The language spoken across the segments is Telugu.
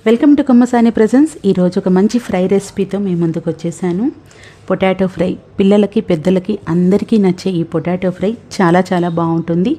Welcome to Kommasani presence. ఈరోజు ఒక మంచి ఫ్రై రెసిపీతో మీ ముందుకు వచ్చేసాను. పొటాటో ఫ్రై పిల్లలకి పెద్దలకి అందరికీ నచ్చే ఈ పొటాటో ఫ్రై చాలా చాలా బాగుంటుంది.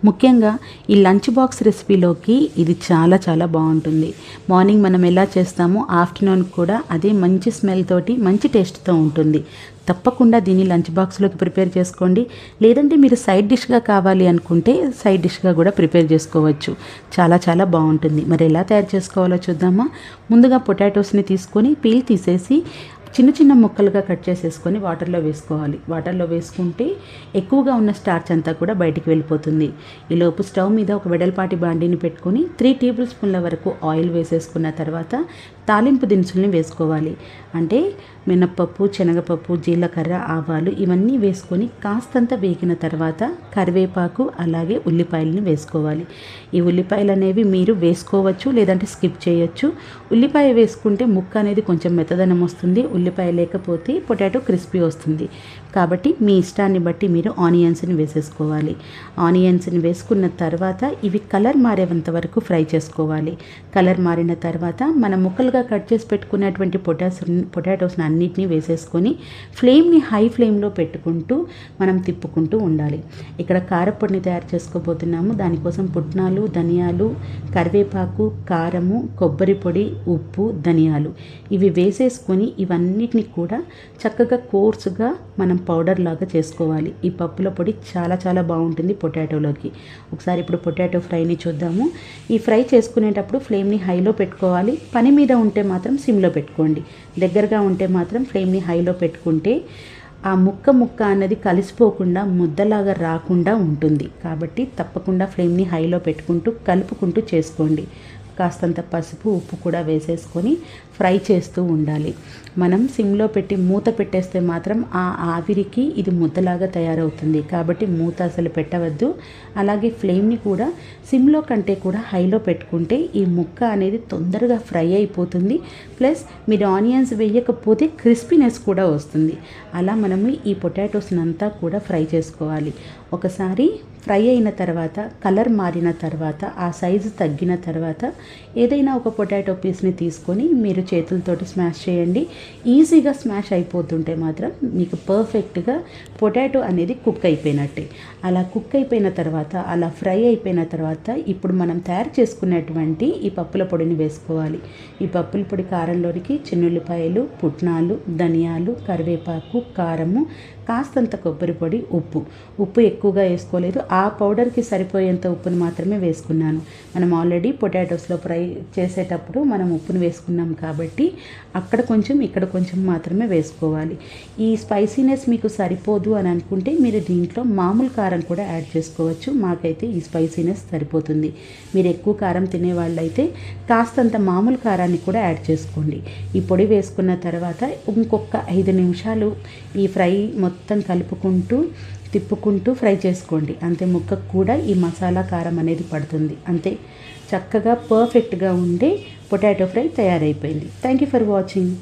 ముఖ్యంగా ఈ లంచ్ బాక్స్ రెసిపీలోకి ఇది చాలా చాలా బాగుంటుంది. మార్నింగ్ మనం ఎలా చేస్తామో ఆఫ్టర్నూన్ కూడా అదే మంచి స్మెల్ తోటి మంచి టేస్ట్తో ఉంటుంది. తప్పకుండా దీన్ని లంచ్ బాక్స్లోకి ప్రిపేర్ చేసుకోండి. లేదంటే మీరు సైడ్ డిష్గా కావాలి అనుకుంటే సైడ్ డిష్గా కూడా ప్రిపేర్ చేసుకోవచ్చు. చాలా చాలా బాగుంటుంది. మరి ఎలా తయారు చేసుకోవాలో చూద్దామా. ముందుగా పొటాటోస్ని తీసుకొని పీల్ తీసేసి చిన్న చిన్న ముక్కలుగా కట్ చేసేసుకొని వాటర్లో వేసుకోవాలి. వాటర్లో వేసుకుంటే ఎక్కువగా ఉన్న స్టార్చ్ అంతా కూడా బయటికి వెళ్ళిపోతుంది. ఈలోపు స్టవ్ మీద ఒక వెడల్పాటి బాండీని పెట్టుకొని 3 టేబుల్ స్పూన్ల వరకు ఆయిల్ వేసేసుకున్న తర్వాత తాలింపు దినుసుల్ని వేసుకోవాలి. అంటే మినప్పప్పు, శనగపప్పు, జీలకర్ర, ఆవాలు ఇవన్నీ వేసుకొని కాస్తంత వేగిన తర్వాత కరివేపాకు అలాగే ఉల్లిపాయలని వేసుకోవాలి. ఈ ఉల్లిపాయలు అనేవి మీరు వేసుకోవచ్చు, లేదంటే స్కిప్ చేయొచ్చు. ఉల్లిపాయ వేసుకుంటే ముక్క అనేది కొంచెం మెత్తదనం వస్తుంది. ఉల్లిపాయ లేకపోతే పొటాటో క్రిస్పీ వస్తుంది. కాబట్టి మీ ఇష్టాన్ని బట్టి మీరు ఆనియన్స్ని వేసేసుకోవాలి. ఆనియన్స్ని వేసుకున్న తర్వాత ఇవి కలర్ మారేంత వరకు ఫ్రై చేసుకోవాలి. కలర్ మారిన తర్వాత మనం ముక్కలుగా కట్ చేసి పెట్టుకున్నటువంటి పొటాటోస్ని అన్నిటినీ వేసేసుకొని ఫ్లేమ్ని హై ఫ్లేమ్లో పెట్టుకుంటూ మనం తిప్పుకుంటూ ఉండాలి. ఇక్కడ కారపొడిని తయారు చేసుకోబోతున్నాము. దానికోసం పుట్నాలు, ధనియాలు, కరివేపాకు, కారము, కొబ్బరి పొడి, ఉప్పు, ధనియాలు ఇవి వేసేసుకొని ఇవన్నిటిని కూడా చక్కగా కోర్సుగా మనం పౌడర్ లాగా చేసుకోవాలి. ఈ పప్పుల పొడి చాలా చాలా బాగుంటుంది పొటాటోలోకి. ఒకసారి ఇప్పుడు పొటాటో ఫ్రైని చూద్దాము. ఈ ఫ్రై చేసుకునేటప్పుడు ఫ్లేమ్ని హైలో పెట్టుకోవాలి. పని మీద ఉంటే మాత్రం సిమ్లో పెట్టుకోండి. దగ్గరగా ఉంటే మాత్రం ఫ్లేమ్ని హైలో పెట్టుకుంటే ఆ ముక్క అన్నది కలిసిపోకుండా ముద్దలాగా రాకుండా ఉంటుంది. కాబట్టి తప్పకుండా ఫ్లేమ్ని హైలో పెట్టుకుంటూ కలుపుకుంటూ చేసుకోండి. కాస్తంత పసుపు, ఉప్పు కూడా వేసేసుకొని ఫ్రై చేస్తూ ఉండాలి. మనం సిమ్లో పెట్టి మూత పెట్టేస్తే మాత్రం ఆ ఆవిరికి ఇది ముద్దలాగా తయారవుతుంది. కాబట్టి మూత అసలు పెట్టవద్దు. అలాగే ఫ్లేమ్ని కూడా సిమ్లో కంటే కూడా హైలో పెట్టుకుంటే ఈ ముక్క అనేది తొందరగా ఫ్రై అయిపోతుంది. ప్లస్ మీరు ఆనియన్స్ వేయకపోతే క్రిస్పీనెస్ కూడా వస్తుంది. అలా మనము ఈ పొటాటోస్ని అంతా కూడా ఫ్రై చేసుకోవాలి. ఒకసారి ఫ్రై అయిన తర్వాత కలర్ మారిన తర్వాత ఆ సైజు తగ్గిన తర్వాత ఏదైనా ఒక పొటాటో పీస్ని తీసుకొని మీరు చేతులతోటి స్మాష్ చేయండి. ఈజీగా స్మాష్ అయిపోతుంటే మాత్రం మీకు పర్ఫెక్ట్గా పొటాటో అనేది కుక్ అయిపోయినట్టే. అలా కుక్ అయిపోయిన తర్వాత అలా ఫ్రై అయిపోయిన తర్వాత ఇప్పుడు మనం తయారు చేసుకున్నటువంటి ఈ పప్పుల పొడిని వేసుకోవాలి. ఈ పప్పుల పొడి కారంలోనికి చిన్నుల్లిపాయలు, పుట్నాలు, ధనియాలు, కరివేపాకు, కారము, కాస్తంత కొబ్బరి పొడి, ఉప్పు ఎక్కువగా వేసుకోలేదు. ఆ పౌడర్కి సరిపోయేంత ఉప్పును మాత్రమే వేసుకున్నాను. మనం ఆల్రెడీ పొటాటోస్లో ఫ్రై చేసేటప్పుడు మనం ఉప్పును వేసుకున్నాం కాబట్టి అక్కడ కొంచెం ఇక్కడ కొంచెం మాత్రమే వేసుకోవాలి. ఈ స్పైసీనెస్ మీకు సరిపోదు అని అనుకుంటే మీరు దీంట్లో మామూలు కారం కూడా యాడ్ చేసుకోవచ్చు. మాకైతే ఈ స్పైసీనెస్ సరిపోతుంది. మీరు ఎక్కువ కారం తినేవాళ్ళైతే కాస్తంత మామూలు కారాన్ని కూడా యాడ్ చేసుకోండి. ఈ పొడి వేసుకున్న తర్వాత ఇంకొక 5 నిమిషాలు ఈ ఫ్రై మొత్తం కలుపుకుంటూ తిప్పుకుంటూ ఫ్రై చేసుకోండి. అంతే ముక్కకు కూడా ఈ మసాలా కారం అనేది పడుతుంది. అంతే చక్కగా పర్ఫెక్ట్గా ఉండే పొటాటో ఫ్రై తయారైపోయింది. Thank you for watching.